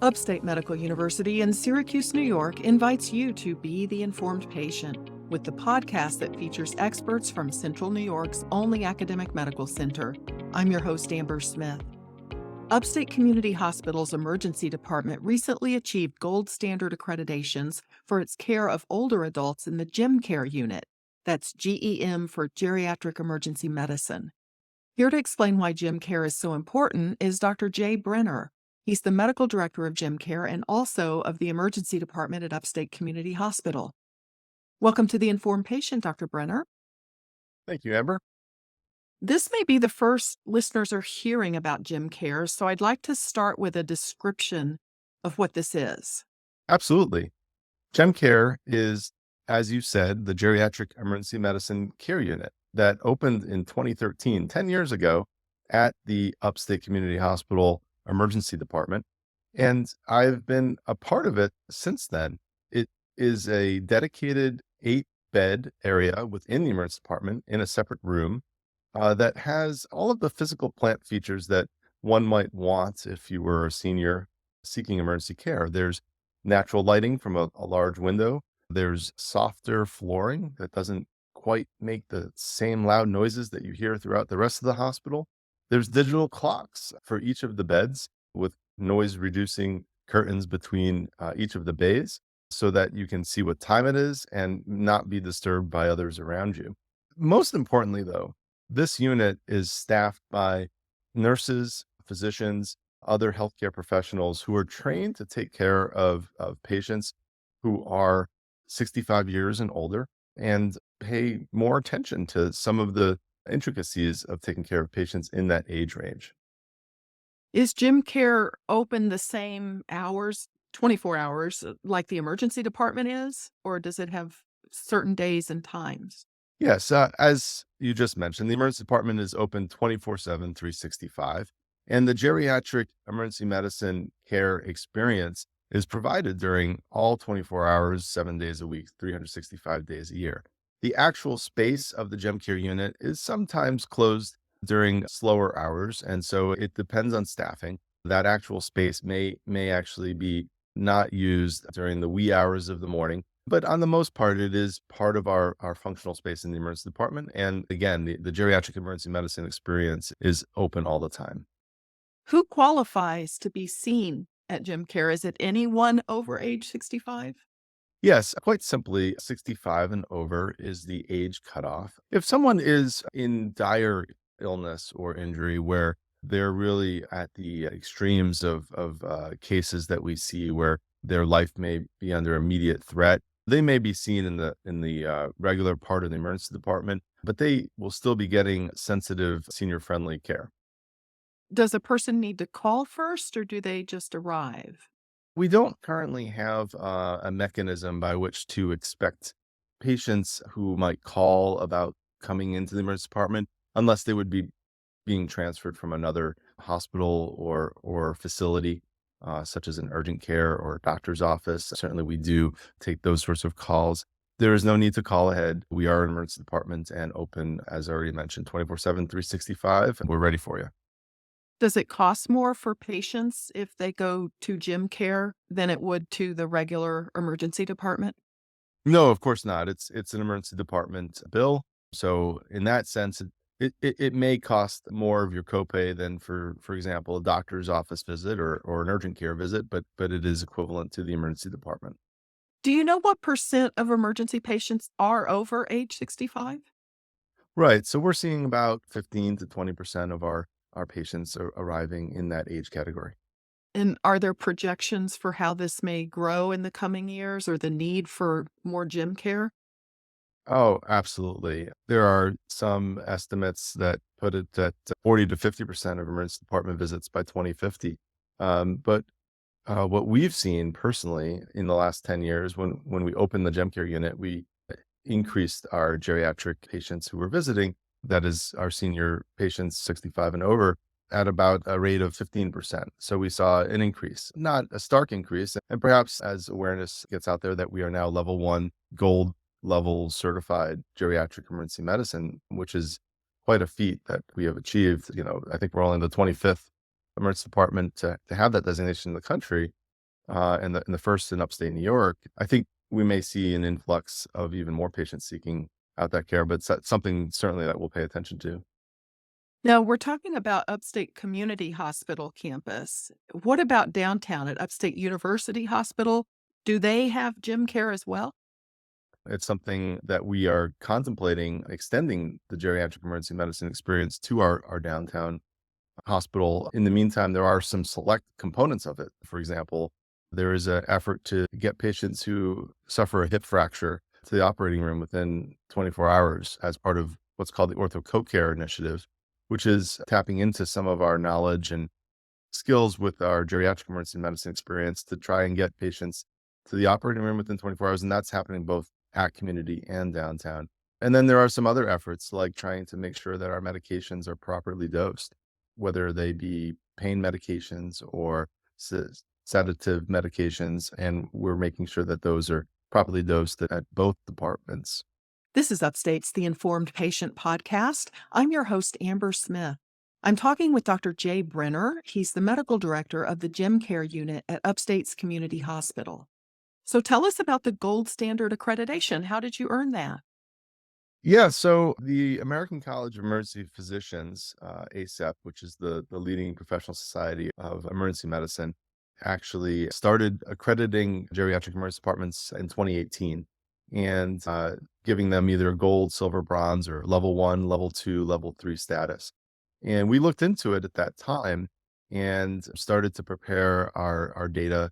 Upstate Medical University in Syracuse, New York invites you to be the informed patient with the podcast that features experts from Central New York's only academic medical center. I'm your host, Amber Smith. Upstate Community Hospital's emergency department recently achieved gold standard accreditations for its care of older adults in the GEM Care unit. That's GEM for Geriatric Emergency Medicine. Here to explain why GEM Care is so important is Dr. Brenner. He's the medical director of GEM Care and also of the emergency department at Upstate Community Hospital. Welcome to the Informed Patient, Dr. Brenner. Thank you, Amber. This may be the first listeners are hearing about GEM Care, so I'd like to start with a description of what this is. Absolutely. GEM Care is, as you said, the Geriatric Emergency Medicine Care Unit that opened in 2013, 10 years ago, at the Upstate Community Hospital Emergency Department. And I've been a part of it since then. It is a dedicated 8-bed area within the emergency department in a separate room that has all of the physical plant features that one might want if you were a senior seeking emergency care. There's natural lighting from a large window. There's softer flooring that doesn't quite make the same loud noises that you hear throughout the rest of the hospital. There's digital clocks for each of the beds with noise reducing curtains between each of the bays so that you can see what time it is and not be disturbed by others around you. Most importantly, though, this unit is staffed by nurses, physicians, other healthcare professionals who are trained to take care of patients who are 65 years and older and pay more attention to some of the intricacies of taking care of patients in that age range. Is GEM Care open the same hours, 24 hours, like the emergency department is, or does it have certain days and times? Yes, as you just mentioned, the emergency department is open 24/7, 365, and the geriatric emergency medicine care experience is provided during all 24 hours, 7 days a week, 365 days a year. The actual space of the GEM Care unit is sometimes closed during slower hours, and so it depends on staffing. That actual space may actually be not used during the wee hours of the morning. But on the most part, it is part of our functional space in the emergency department. And again, the geriatric emergency medicine experience is open all the time. Who qualifies to be seen at GEM Care? Is it anyone over age 65? Yes, quite simply, 65 and over is the age cutoff. If someone is in dire illness or injury where they're really at the extremes of cases that we see where their life may be under immediate threat, they may be seen in the regular part of the emergency department, but they will still be getting sensitive, senior-friendly care. Does a person need to call first, or do they just arrive? We don't currently have a mechanism by which to expect patients who might call about coming into the emergency department unless they would be being transferred from another hospital or facility. Such as an urgent care or a doctor's office. Certainly, we do take those sorts of calls. There is no need to call ahead. We are an emergency department and open, as I already mentioned, 24/7, 365. And we're ready for you. Does it cost more for patients if they go to GEM Care than it would to the regular emergency department? No, of course not. It's an emergency department bill. So in that sense, it may cost more of your copay than for example, a doctor's office visit or an urgent care visit, but it is equivalent to the emergency department. Do you know what percent of emergency patients are over age 65? Right. So we're seeing about 15 to 20% of our patients are arriving in that age category. And are there projections for how this may grow in the coming years or the need for more GEM Care? Oh, absolutely. There are some estimates that put it at 40 to 50% of emergency department visits by 2050. But what we've seen personally in the last 10 years, when we opened the GEM Care unit, we increased our geriatric patients who were visiting, that is our senior patients 65 and over, at about a rate of 15%. So we saw an increase, not a stark increase. And perhaps as awareness gets out there that we are now level 1 gold level certified geriatric emergency medicine, which is quite a feat that we have achieved. I think we're only the 25th emergency department to have that designation in the country. and the first in upstate New York, I think we may see an influx of even more patients seeking out that care, but it's something certainly that we'll pay attention to. Now, we're talking about Upstate Community Hospital campus. What about downtown at Upstate University Hospital? Do they have gym care as well? It's something that we are contemplating extending the geriatric emergency medicine experience to our downtown hospital. In the meantime, there are some select components of it. For example, there is an effort to get patients who suffer a hip fracture to the operating room within 24 hours as part of what's called the Ortho Co-Care Initiative, which is tapping into some of our knowledge and skills with our geriatric emergency medicine experience to try and get patients to the operating room within 24 hours. And that's happening both at community and downtown. And then there are some other efforts like trying to make sure that our medications are properly dosed, whether they be pain medications or sedative medications. And we're making sure that those are properly dosed at both departments. This is Upstate's The Informed Patient podcast. I'm your host, Amber Smith. I'm talking with Dr. Jay Brenner. He's the medical director of the Gym Care Unit at Upstate's Community Hospital. So tell us about the gold standard accreditation. How did you earn that? Yeah, so the American College of Emergency Physicians, ACEP, which is the leading professional society of emergency medicine, actually started accrediting geriatric emergency departments in 2018 and giving them either gold, silver, bronze, or level 1, level 2, level 3 status. And we looked into it at that time and started to prepare our data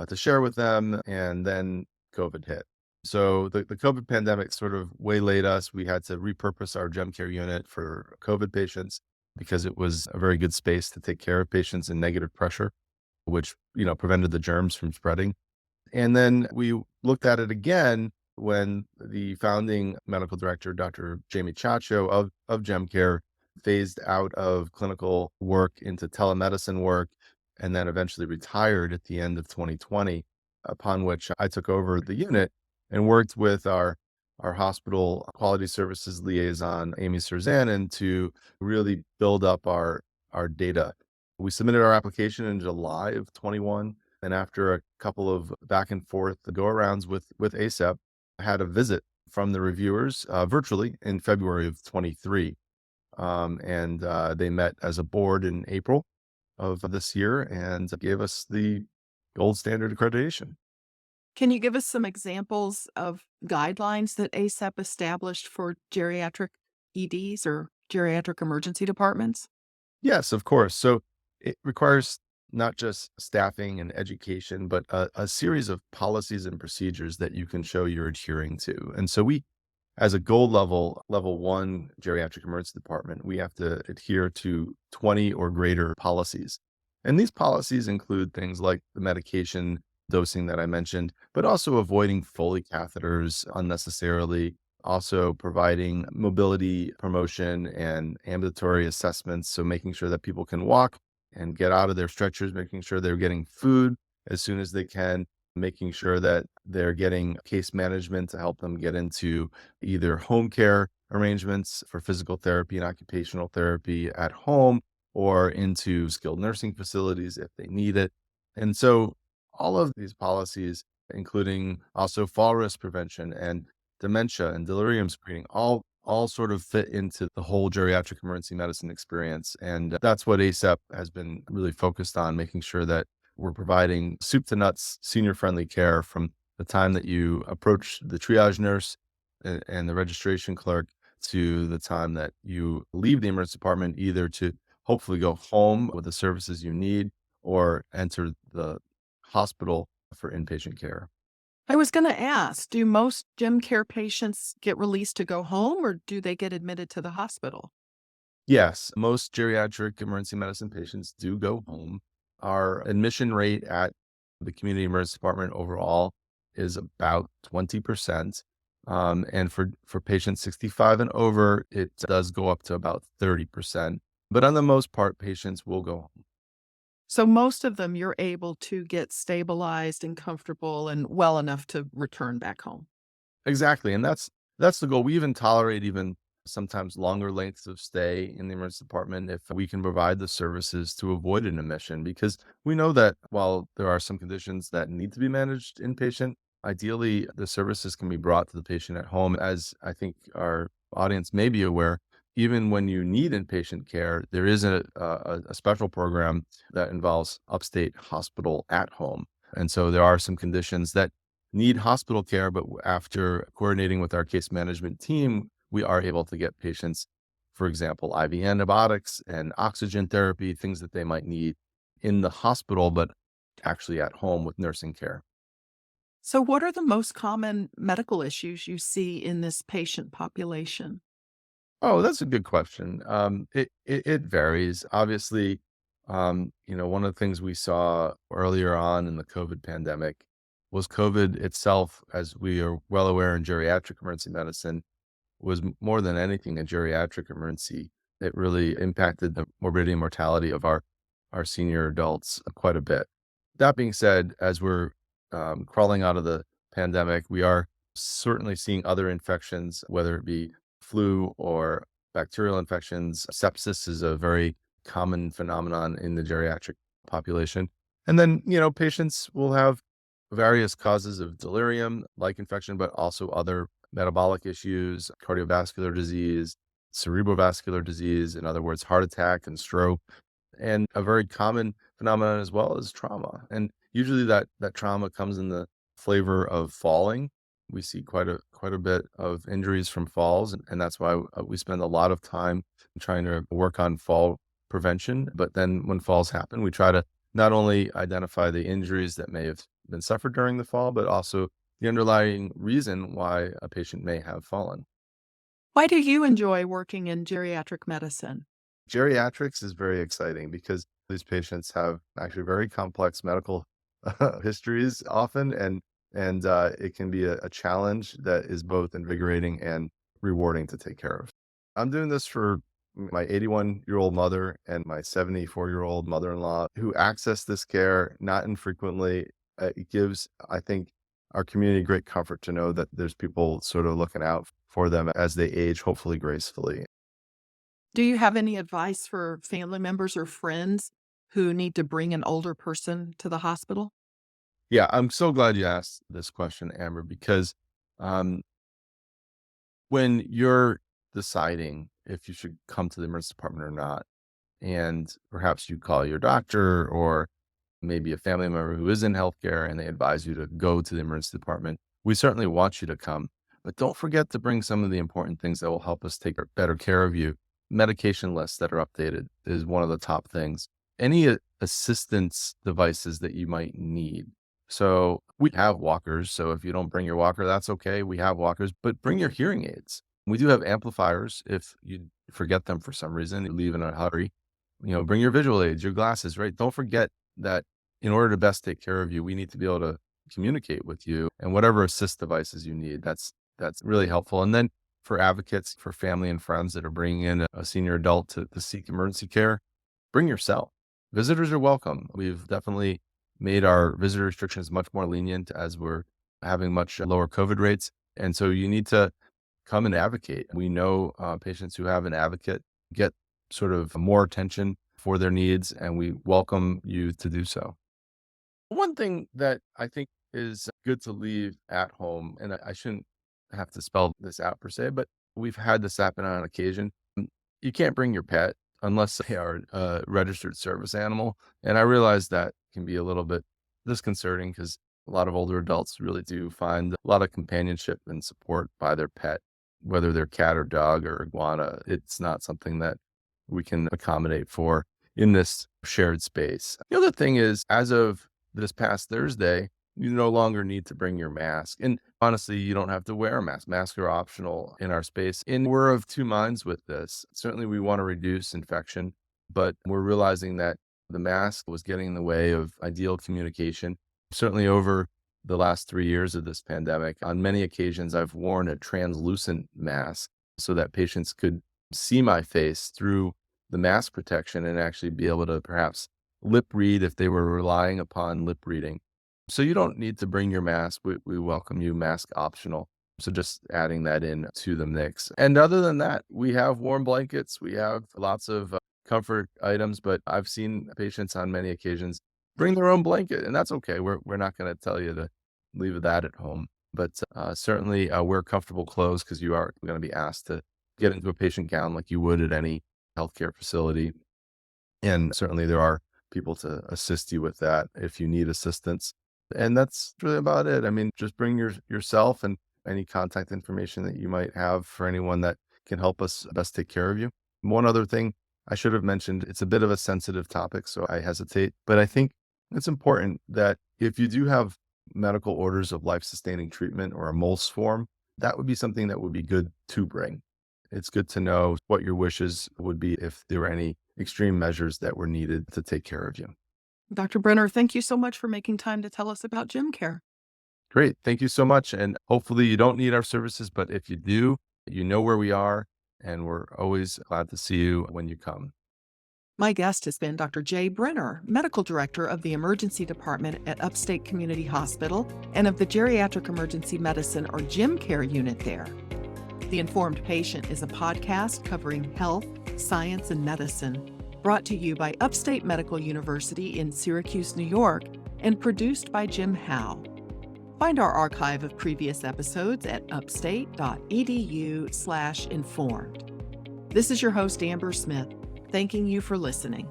to share with them. And then COVID hit. So the COVID pandemic sort of waylaid us. We had to repurpose our gem care unit for COVID patients because it was a very good space to take care of patients in negative pressure, which, prevented the germs from spreading. And then we looked at it again when the founding medical director, Dr. Jamie Chacho of Gem Care, phased out of clinical work into telemedicine work and then eventually retired at the end of 2020, upon which I took over the unit and worked with our hospital quality services liaison, Amy Serzanin, to really build up our data. We submitted our application in July of 21. And after a couple of back and forth go-arounds with ACEP, I had a visit from the reviewers virtually in February of 23. And they met as a board in April of this year and gave us the gold standard accreditation. Can you give us some examples of guidelines that ACEP established for geriatric EDs or geriatric emergency departments? Yes, of course. So it requires not just staffing and education, but a series of policies and procedures that you can show you're adhering to. And so we, as a gold level 1 geriatric emergency department, we have to adhere to 20 or greater policies. And these policies include things like the medication dosing that I mentioned, but also avoiding Foley catheters unnecessarily, also providing mobility promotion and ambulatory assessments. So making sure that people can walk and get out of their stretchers, making sure they're getting food as soon as they can, making sure that they're getting case management to help them get into either home care arrangements for physical therapy and occupational therapy at home or into skilled nursing facilities if they need it. And so all of these policies, including also fall risk prevention and dementia and delirium screening, all sort of fit into the whole geriatric emergency medicine experience. And that's what ACEP has been really focused on, making sure that we're providing soup to nuts, senior friendly care from the time that you approach the triage nurse and the registration clerk to the time that you leave the emergency department, either to hopefully go home with the services you need or enter the hospital for inpatient care. I was going to ask, do most gym care patients get released to go home or do they get admitted to the hospital? Yes, most geriatric emergency medicine patients do go home. Our admission rate at the community emergency department overall is about 20%. And for patients 65 and over, it does go up to about 30%. But on the most part, patients will go home. So most of them you're able to get stabilized and comfortable and well enough to return back home. Exactly. And that's the goal. We even tolerate even sometimes longer lengths of stay in the emergency department if we can provide the services to avoid an admission. Because we know that while there are some conditions that need to be managed inpatient, ideally the services can be brought to the patient at home. As I think our audience may be aware, even when you need inpatient care, there is a special program that involves Upstate Hospital at home. And so there are some conditions that need hospital care, but after coordinating with our case management team, we are able to get patients, for example, IV antibiotics and oxygen therapy, things that they might need in the hospital, but actually at home with nursing care. So, what are the most common medical issues you see in this patient population? Oh, that's a good question. It varies. Obviously, one of the things we saw earlier on in the COVID pandemic was COVID itself, as we are well aware in geriatric emergency medicine, was more than anything a geriatric emergency. It really impacted the morbidity and mortality of our senior adults quite a bit. That being said, as we're crawling out of the pandemic, we are certainly seeing other infections, whether it be flu or bacterial infections. Sepsis is a very common phenomenon in the geriatric population. And then, patients will have various causes of delirium, like infection, but also other metabolic issues, cardiovascular disease, cerebrovascular disease, in other words, heart attack and stroke, and a very common phenomenon as well is trauma. And usually that trauma comes in the flavor of falling. We see quite a bit of injuries from falls, and that's why we spend a lot of time trying to work on fall prevention. But then when falls happen, we try to not only identify the injuries that may have been suffered during the fall, but also the underlying reason why a patient may have fallen. Why do you enjoy working in geriatric medicine? Geriatrics is very exciting because these patients have actually very complex medical histories often, and it can be a challenge that is both invigorating and rewarding to take care of. I'm doing this for my 81-year-old mother and my 74-year-old mother-in-law who access this care not infrequently. It gives, I think, our community great comfort to know that there's people sort of looking out for them as they age, hopefully gracefully. Do you have any advice for family members or friends who need to bring an older person to the hospital? Yeah, I'm so glad you asked this question, Amber, because um, when you're deciding if you should come to the emergency department or not, and perhaps you call your doctor or maybe a family member who is in healthcare and they advise you to go to the emergency department, we certainly want you to come. But don't forget to bring some of the important things that will help us take better care of you. Medication lists that are updated is one of the top things. Any assistance devices that you might need. So we have walkers. So if you don't bring your walker, that's okay. We have walkers, but bring your hearing aids. We do have amplifiers. If you forget them for some reason, you leave in a hurry, bring your visual aids, your glasses, right? Don't forget that in order to best take care of you, we need to be able to communicate with you and whatever assist devices you need. That's really helpful. And then for advocates, for family and friends that are bringing in a senior adult to seek emergency care, bring yourself. Visitors are welcome. We've definitely made our visitor restrictions much more lenient as we're having much lower COVID rates. And so you need to come and advocate. We know patients who have an advocate get sort of more attention for their needs, and we welcome you to do so. One thing that I think is good to leave at home, and I shouldn't have to spell this out per se, but we've had this happen on occasion. You can't bring your pet unless they are a registered service animal. And I realize that can be a little bit disconcerting because a lot of older adults really do find a lot of companionship and support by their pet, whether they're cat or dog or iguana. It's not something that we can accommodate for in this shared space. The other thing is, as of this past Thursday, you no longer need to bring your mask. And honestly, you don't have to wear a mask. Masks are optional in our space. And we're of two minds with this. Certainly, we want to reduce infection, but we're realizing that the mask was getting in the way of ideal communication. Certainly over the last 3 years of this pandemic, on many occasions, I've worn a translucent mask so that patients could see my face through the mask protection and actually be able to perhaps lip read if they were relying upon lip reading. So you don't need to bring your mask. We welcome you, mask optional. So just adding that in to the mix. And other than that, we have warm blankets. We have lots of comfort items, but I've seen patients on many occasions bring their own blanket, and that's okay. We're not going to tell you to leave that at home, but certainly wear comfortable clothes because you are going to be asked to get into a patient gown like you would at any healthcare facility. And certainly there are people to assist you with that if you need assistance. And that's really about it. I mean, just bring yourself and any contact information that you might have for anyone that can help us best take care of you. One other thing I should have mentioned, it's a bit of a sensitive topic, so I hesitate, but I think it's important that if you do have medical orders of life-sustaining treatment or a MOLS form, that would be something that would be good to bring. It's good to know what your wishes would be if there were any extreme measures that were needed to take care of you. Dr. Brenner, thank you so much for making time to tell us about gym care. Great. Thank you so much. And hopefully you don't need our services, but if you do, you know where we are, and we're always glad to see you when you come. My guest has been Dr. Jay Brenner, Medical Director of the Emergency Department at Upstate Community Hospital and of the Geriatric Emergency Medicine or Gym Care Unit there. The Informed Patient is a podcast covering health, science, and medicine, brought to you by Upstate Medical University in Syracuse, New York, and produced by Jim Howe. Find our archive of previous episodes at upstate.edu/informed. This is your host, Amber Smith, thanking you for listening.